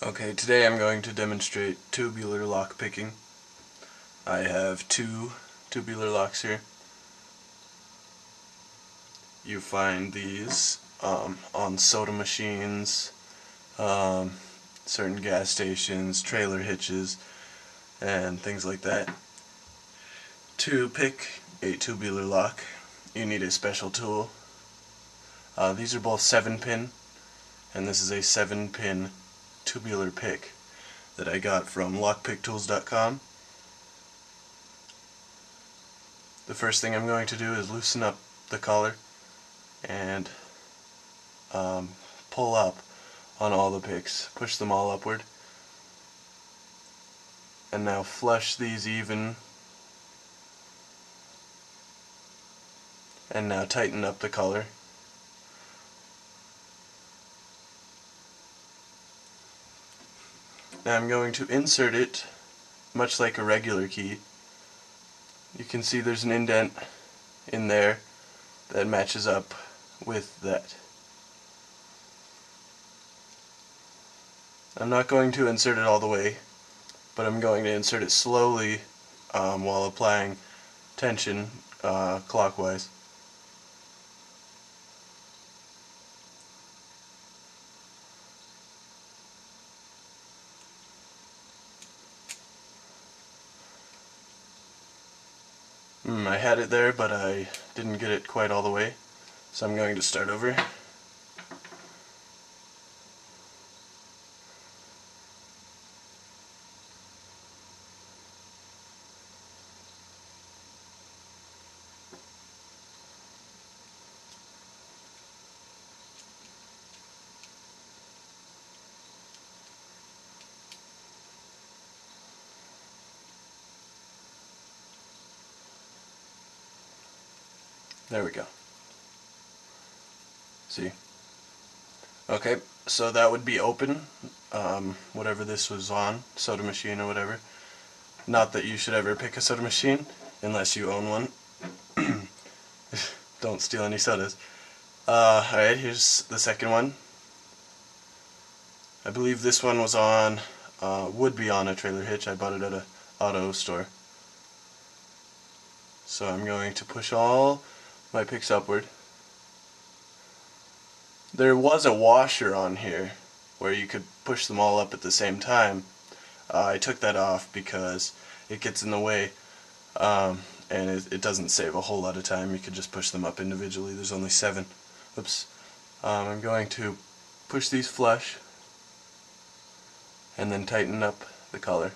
Okay, today I'm going to demonstrate tubular lock picking. I have two tubular locks here. You find these on soda machines, certain gas stations, trailer hitches, and things like that. To pick a tubular lock, you need a special tool. These are both 7-pin, and this is a 7-pin tubular pick that I got from lockpicktools.com. The first thing I'm going to do is loosen up the collar and pull up on all the picks, push them all upward, and now flush these even, and now tighten up the collar. Now I'm going to insert it much like a regular key. You can see there's an indent in there that matches up with that. I'm not going to insert it all the way, but I'm going to insert it slowly while applying tension clockwise. I had it there, but I didn't get it quite all the way, so I'm going to start over. There we go. See? Okay, so that would be open, whatever this was on, soda machine or whatever. Not that you should ever pick a soda machine, unless you own one. Don't steal any sodas. Alright, here's the second one. I believe this one was on, would be on a trailer hitch. I bought it at a auto store. So I'm going to push all my picks upward. There was a washer on here where you could push them all up at the same time. I took that off because it gets in the way, and it doesn't save a whole lot of time. You could just push them up individually. There's only 7. Oops. I'm going to push these flush and then tighten up the collar.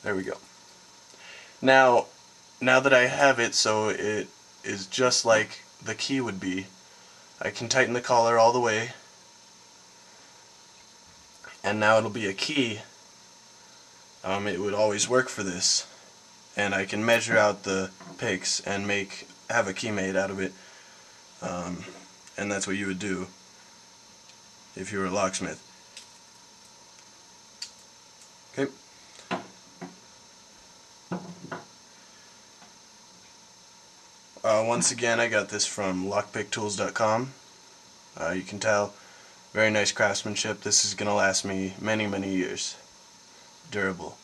There we go. Now that I have it so it is just like the key would be, I can tighten the collar all the way, and now it'll be a key. It would always work for this, and I can measure out the picks and have a key made out of it, and that's what you would do if you were a locksmith. Okay. Once again, I got this from lockpicktools.com. You can tell, very nice craftsmanship. This is going to last me many, many years. Durable.